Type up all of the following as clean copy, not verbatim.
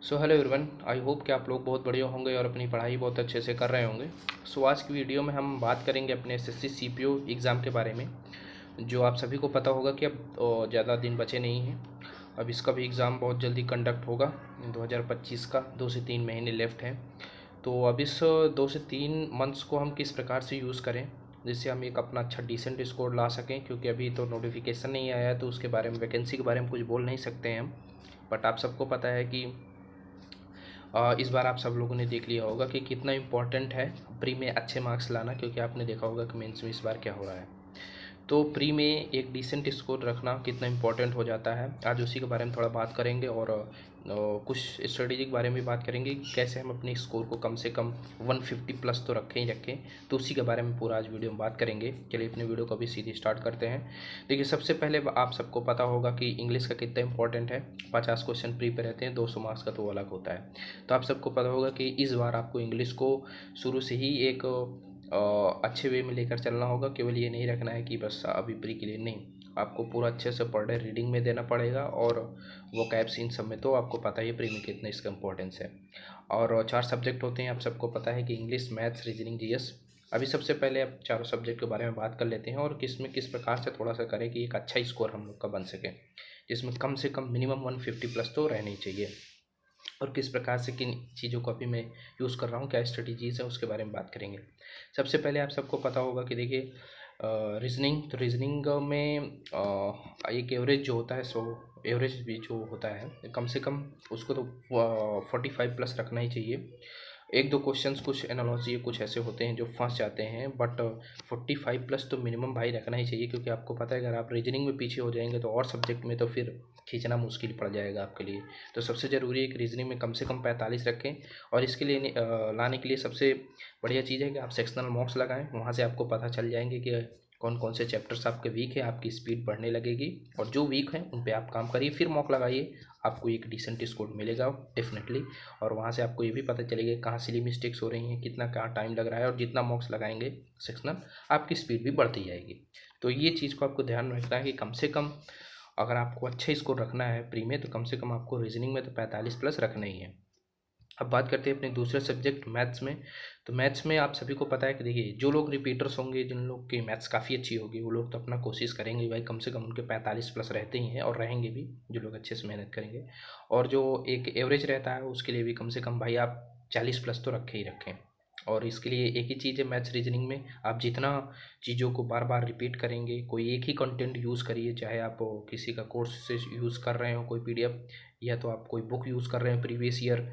So hello everyone, I hope कि आप लोग बहुत बढ़िया होंगे और अपनी पढ़ाई बहुत अच्छे से कर रहे होंगे। सो आज की वीडियो में हम बात करेंगे अपने एसएससी सीपीओ एग्ज़ाम के बारे में। जो आप सभी को पता होगा कि अब ज़्यादा दिन बचे नहीं हैं। अब इसका भी एग्ज़ाम बहुत जल्दी कंडक्ट होगा। 2025 का 2 से 3 महीने लेफ्ट हैं। तो अब इस 2 से 3 मंथ्स को हम किस प्रकार से यूज़ करें जिससे हम एक अपना अच्छा डिसेंट स्कोर ला सकें, क्योंकि अभी तो नोटिफिकेशन नहीं आया है तो उसके बारे में, वैकेंसी के बारे में कुछ बोल नहीं सकते हैं हम। बट आप सबको पता है कि इस बार आप सब लोगों ने देख लिया होगा कि कितना इम्पोर्टेंट है प्री में अच्छे मार्क्स लाना, क्योंकि आपने देखा होगा कि मेंस में इस बार क्या हो रहा है। तो प्री में एक डिसेंट स्कोर रखना कितना इम्पोर्टेंट हो जाता है, आज उसी के बारे में थोड़ा बात करेंगे और कुछ स्ट्रेटेजी के बारे में बात करेंगे कि कैसे हम अपने स्कोर को कम से कम 150 प्लस तो रखें ही रखें। तो उसी के बारे में पूरा आज वीडियो में बात करेंगे। चलिए अपने वीडियो को अभी सीधे स्टार्ट करते हैं। देखिए, सबसे पहले आप सबको पता होगा कि इंग्लिश का कितना इंपॉर्टेंट है। 50 क्वेश्चन प्री पे रहते हैं, 200 मार्क्स का तो अलग होता है। तो आप सबको पता होगा कि इस बार आपको इंग्लिश को शुरू से ही एक अच्छे वे में लेकर चलना होगा। केवल ये नहीं रखना है कि बस अभी प्री के लिए, नहीं, आपको पूरा अच्छे से पर डे रीडिंग में देना पड़ेगा और वो कैप्स इन सब में तो आपको पता ही है प्री में कितना इसका इंपॉर्टेंस है। और 4 सब्जेक्ट होते हैं, आप सबको पता है कि इंग्लिश, मैथ्स, रीजनिंग, जीएस। अभी सबसे पहले आप चारों सब्जेक्ट के बारे में बात कर लेते हैं और किस प्रकार से थोड़ा सा करें कि एक अच्छा स्कोर हम लोग का बन सके, जिसमें कम से कम मिनिमम 150 प्लस तो रहना ही चाहिए। और किस प्रकार से किन चीज़ों को अभी मैं यूज़ कर रहा हूँ, क्या स्ट्रेटजीज़ है, उसके बारे में बात करेंगे। सबसे पहले आप सबको पता होगा कि देखिए, रीजनिंग, तो रीजनिंग में एक एवरेज जो होता है, सो एवरेज भी जो होता है कम से कम उसको तो 45 प्लस रखना ही चाहिए। एक दो क्वेश्चंस कुछ एनालॉजी कुछ ऐसे होते हैं जो फंस जाते हैं, बट 45 प्लस तो मिनिमम भाई रखना ही चाहिए, क्योंकि आपको पता है अगर आप रीजनिंग में पीछे हो जाएंगे तो और सब्जेक्ट में तो फिर खींचना मुश्किल पड़ जाएगा आपके लिए। तो सबसे ज़रूरी है कि रीजनिंग में कम से कम 45 रखें। और इसके लिए लाने के लिए सबसे बढ़िया चीज़ है कि आप सेक्शनल मॉक्स लगाएं। वहाँ से आपको पता चल जाएंगे कि कौन कौन से चैप्टर्स आपके वीक है, आपकी स्पीड बढ़ने लगेगी। और जो वीक हैं उन पे आप काम करिए, फिर मॉक लगाइए, आपको एक डिसेंट स्कोर मिलेगा डेफिनेटली। और वहाँ से आपको ये भी पता चलेगा कहाँ सिली मिस्टेक्स हो रही हैं, कितना क्या टाइम लग रहा है, और जितना मॉक्स लगाएंगे सेक्शनल, आपकी स्पीड भी बढ़ती जाएगी। तो ये चीज़ को आपको ध्यान में रखना है कि कम से कम अगर आपको अच्छा स्कोर रखना है प्री में, तो कम से कम आपको रीजनिंग में तो 45 प्लस रखना ही है। अब बात करते हैं अपने दूसरे सब्जेक्ट मैथ्स में। तो मैथ्स में आप सभी को पता है कि देखिए, जो लोग रिपीटर्स होंगे, जिन लोग की मैथ्स काफ़ी अच्छी होगी, वो लोग तो अपना कोशिश करेंगे भाई, कम से कम उनके 45 प्लस रहते ही हैं और रहेंगे भी, जो लोग अच्छे से मेहनत करेंगे। और जो एक एवरेज रहता है उसके लिए भी कम से कम भाई आप 40 प्लस तो रखे ही रखें। और इसके लिए एक ही चीज़ है, मैथ्स रीजनिंग में आप जितना चीज़ों को बार बार रिपीट करेंगे, कोई एक ही कंटेंट यूज़ करिए, चाहे आप किसी का कोर्स से यूज़ कर रहे हो कोई पीडीएफ, या तो आप कोई बुक यूज़ कर रहे हैं प्रीवियस ईयर,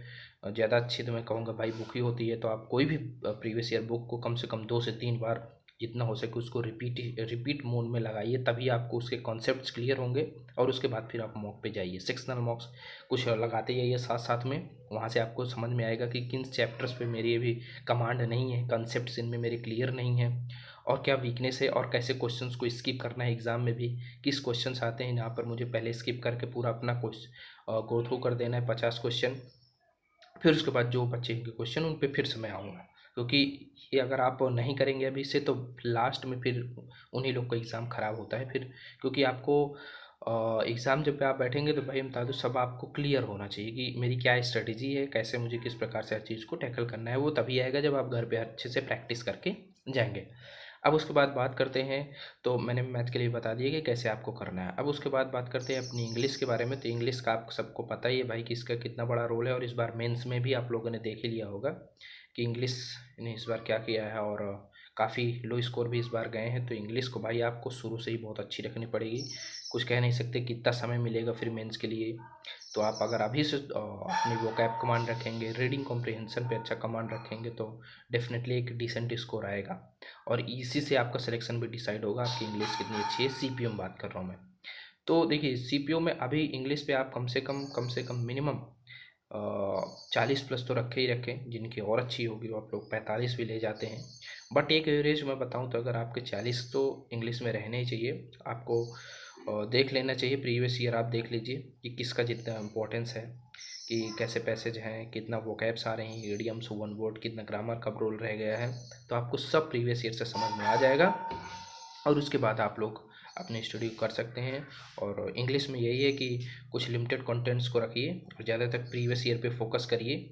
ज़्यादा अच्छी तो मैं कहूँगा भाई बुक ही होती है, तो आप कोई भी प्रीवियस ईयर बुक को कम से कम 2 से 3 बार जितना हो सके उसको रिपीट मोड में लगाइए, तभी आपको उसके कॉन्सेप्ट्स क्लियर होंगे। और उसके बाद फिर आप मॉक पे जाइए, सेक्शनल मॉक्स कुछ लगाते जाइए साथ साथ में। वहाँ से आपको समझ में आएगा कि किन चैप्टर्स पे मेरी अभी कमांड नहीं है, कॉन्सेप्ट्स इनमें मेरे क्लियर नहीं है, और क्या वीकनेस है, और कैसे क्वेश्चंस को स्किप करना है एग्जाम में भी। किस क्वेश्चंस आते हैं जहाँ पर मुझे पहले स्किप करके पूरा अपना गो थ्रू कर देना है 50 क्वेश्चन, फिर उसके बाद जो बचे के क्वेश्चन उन पे फिर से मैं आऊँगा। क्योंकि ये अगर आप नहीं करेंगे अभी से, तो लास्ट में फिर उन्हीं लोग का एग्ज़ाम ख़राब होता है फिर। क्योंकि आपको एग्ज़ाम जब पे आप बैठेंगे तो भाई हम बता दूँ, सब आपको क्लियर होना चाहिए कि मेरी क्या स्ट्रेटजी है, कैसे मुझे किस प्रकार से हर चीज़ को टैकल करना है। वो तभी आएगा जब आप घर पे अच्छे से प्रैक्टिस करके जाएंगे। अब उसके बाद बात करते हैं, तो मैंने मैथ के लिए बता दिया कि कैसे आपको करना है। अब उसके बाद बात करते हैं अपनी इंग्लिश के बारे में। तो इंग्लिश का आप सबको पता ही है भाई कि इसका कितना बड़ा रोल है, और इस बार मेंस में भी आप लोगों ने देख ही लिया होगा कि इंग्लिश ने इस बार क्या किया है, और काफ़ी लो स्कोर भी इस बार गए हैं। तो इंग्लिश को भाई आपको शुरू से ही बहुत अच्छी रखनी पड़ेगी। कुछ कह नहीं सकते कितना समय मिलेगा फिर मेंस के लिए। तो आप अगर अभी से अपनी वोकैब कमांड रखेंगे, रीडिंग कॉम्प्रिहेंशन पे अच्छा कमांड रखेंगे, तो डेफिनेटली एक डिसेंट स्कोर आएगा। और इसी से आपका सिलेक्शन भी डिसाइड होगा आपकी इंग्लिश कितनी अच्छी है। सीपीओ में बात कर रहा हूँ मैं। तो देखिए, सीपीओ में अभी इंग्लिश पे आप कम से कम मिनिमम 40 प्लस तो रखे ही रखें। जिनकी और अच्छी होगी वो आप लोग 45 भी ले जाते हैं। बट एक एवरेज मैं बताऊं तो अगर आपके 40 तो इंग्लिश में रहने ही चाहिए। आपको देख लेना चाहिए, प्रीवियस ईयर आप देख लीजिए कि किसका जितना इम्पोर्टेंस है, कि कैसे पैसेज हैं, कितना वोकैब्स आ रहे हैं, इडियम्स, वन वर्ड, कितना ग्रामर का रोल रह गया है। तो आपको सब प्रीवियस ईयर से समझ में आ जाएगा। और उसके बाद आप लोग अपनी स्टडी कर सकते हैं। और इंग्लिश में यही है कि कुछ लिमिटेड कंटेंट्स को रखिए और ज़्यादातर प्रीवियस ईयर पे फोकस करिए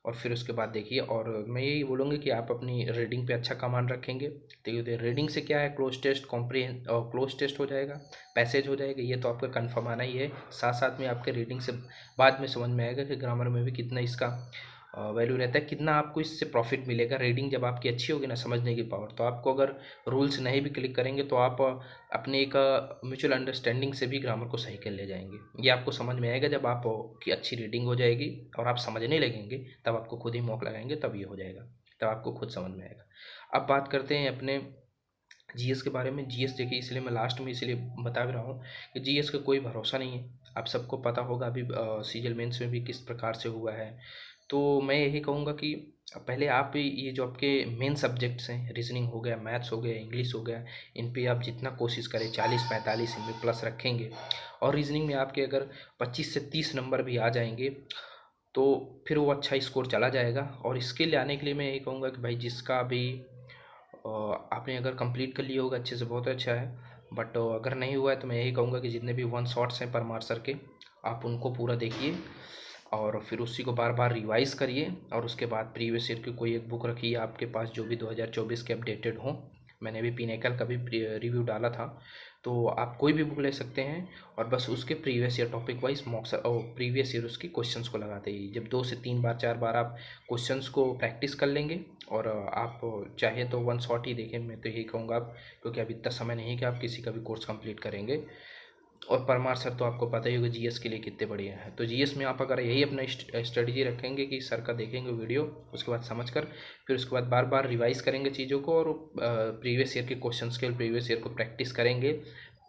और फिर उसके बाद देखिए। और मैं यही बोलूँगी कि आप अपनी रीडिंग पे अच्छा कमांड रखेंगे। तो रीडिंग से क्या है, क्लोज टेस्ट कॉम्प्रीहेंस और क्लोज टेस्ट हो जाएगा, पैसेज हो जाएगा, ये तो आपका कन्फर्म आना ही है। साथ साथ में आपके रीडिंग से बाद में समझ में आएगा कि ग्रामर में भी कितना इसका वैल्यू रहता है, कितना आपको इससे प्रॉफिट मिलेगा। रीडिंग जब आपकी अच्छी होगी ना, समझने की पावर, तो आपको अगर रूल्स नहीं भी क्लिक करेंगे तो आप अपने एक म्यूचुअल अंडरस्टैंडिंग से भी ग्रामर को सही कर ले जाएंगे। ये आपको समझ में आएगा जब आप की अच्छी रीडिंग हो जाएगी और आप समझने लगेंगे, तब आपको खुद ही मॉक लगाएंगे, तब ये हो जाएगा, तब आपको खुद समझ में आएगा। अब बात करते हैं अपने जीएस के बारे में। जीएस देखिए, इसलिए मैं लास्ट में इसलिए बता भी रहा हूँ कि जीएस का कोई भरोसा नहीं है। आप सबको पता होगा अभी सीजीएल मेंस में भी किस प्रकार से हुआ है। तो मैं यही कहूँगा कि पहले आप ये जो आपके मेन सब्जेक्ट्स हैं, रीजनिंग हो गया, मैथ्स हो गया, इंग्लिश हो गया, इन पे आप जितना कोशिश करें 40-45 इनमें प्लस रखेंगे। और रीजनिंग में आपके अगर 25 से 30 नंबर भी आ जाएंगे तो फिर वो अच्छा स्कोर चला जाएगा। और इसके लिए आने के लिए मैं यही कहूँगा कि भाई जिसका अभी आपने अगर कंप्लीट कर लिया होगा अच्छे से, बहुत अच्छा है। बट अगर नहीं हुआ है तो मैं यही कहूँगा कि जितने भी वन शॉट्स हैं परमार सर के, आप उनको पूरा देखिए और फिर उसी को बार बार रिवाइज़ करिए। और उसके बाद प्रीवियस ईयर की कोई एक बुक रखिए आपके पास जो भी 2024 के अपडेटेड हों। मैंने भी पिनेकल का भी रिव्यू डाला था, तो आप कोई भी बुक ले सकते हैं और बस उसके प्रीवियस ईयर टॉपिक वाइज मॉक्स और प्रीवियस ईयर उसकी क्वेश्चंस को लगाते ही जब 2 से 3 बार 4 बार आप क्वेश्चंस को प्रैक्टिस कर लेंगे। और आप चाहे तो वन शॉट ही देखें, मैं तो यही कहूँगा आप, क्योंकि अभी इतना समय नहीं है कि आप किसी का भी कोर्स कंप्लीट करेंगे। और परमार सर तो आपको पता ही होगा जीएस के लिए कितने बढ़िया है। तो जीएस में आप अगर यही अपना स्ट्रेटजी रखेंगे कि सर का देखेंगे वीडियो, उसके बाद समझकर फिर उसके बाद बार बार रिवाइज करेंगे चीज़ों को और प्रीवियस ईयर के क्वेश्चंस के प्रीवियस ईयर को प्रैक्टिस करेंगे,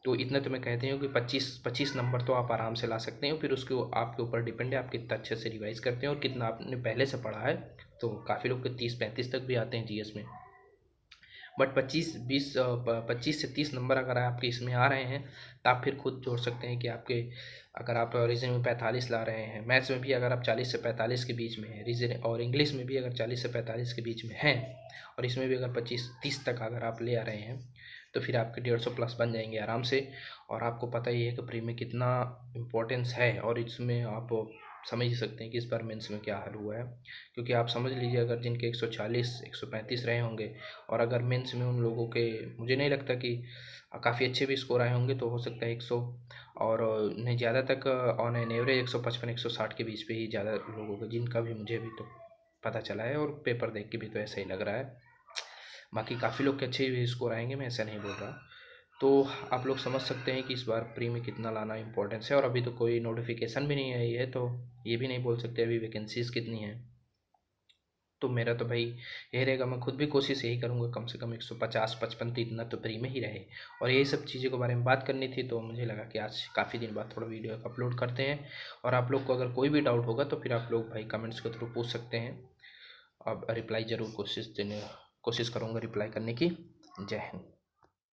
तो इतना तो मैं कहती हूँ कि 25 नंबर तो आप आराम से ला सकते हैं। फिर उसके आपके ऊपर डिपेंड है आप कितना अच्छे से रिवाइज करते हैं और कितना आपने पहले से पढ़ा है। तो काफ़ी लोग के 30-35 तक भी आते हैं जीएस में। बट 25 से 30 नंबर अगर आपके इसमें आ रहे हैं तो आप फिर खुद जोड़ सकते हैं कि आपके, अगर आप रीजनिंग में 45 ला रहे हैं, मैथ्स में भी अगर आप 40 से 45 के बीच में हैं, रीजनिंग और इंग्लिश में भी अगर 40 से 45 के बीच में हैं, और इसमें भी अगर 25-30 तक अगर आप ले आ रहे हैं, तो फिर आपके 150 प्लस बन जाएंगे आराम से। और आपको पता ही है कि प्री में कितना इम्पोर्टेंस है, और इसमें आप समझ ही सकते हैं कि इस बार मेंस में क्या हाल हुआ है। क्योंकि आप समझ लीजिए अगर जिनके 140 135 रहे होंगे और अगर मेंस में उन लोगों के, मुझे नहीं लगता कि काफ़ी अच्छे भी स्कोर आए होंगे, तो हो सकता है 100 और नहीं ज़्यादा तक ऑन एन एवरेज 155 160 के बीच पे ही ज़्यादा लोगों को, जिनका भी मुझे भी तो पता चला है और पेपर देख के भी तो ऐसा ही लग रहा है। बाकी काफ़ी लोग के अच्छे भी स्कोर आएंगे, मैं ऐसा नहीं बोल रहा। तो आप लोग समझ सकते हैं कि इस बार प्री में कितना लाना इम्पोर्टेंस है। और अभी तो कोई नोटिफिकेशन भी नहीं आई है, तो ये भी नहीं बोल सकते अभी वैकेंसीज़ कितनी हैं। तो मेरा तो भाई यही रहेगा, मैं खुद भी कोशिश यही करूँगा कम से कम 150-55 तो इतना तो प्री में ही रहे। और यही सब चीज़ों के बारे में बात करनी थी, तो मुझे लगा कि आज काफ़ी दिन बाद थोड़ा वीडियो अपलोड करते हैं। और आप लोग को अगर कोई भी डाउट होगा तो फिर आप लोग भाई कमेंट्स के थ्रू पूछ सकते हैं। अब रिप्लाई ज़रूर कोशिश करूँगा रिप्लाई करने की। जय हिंद।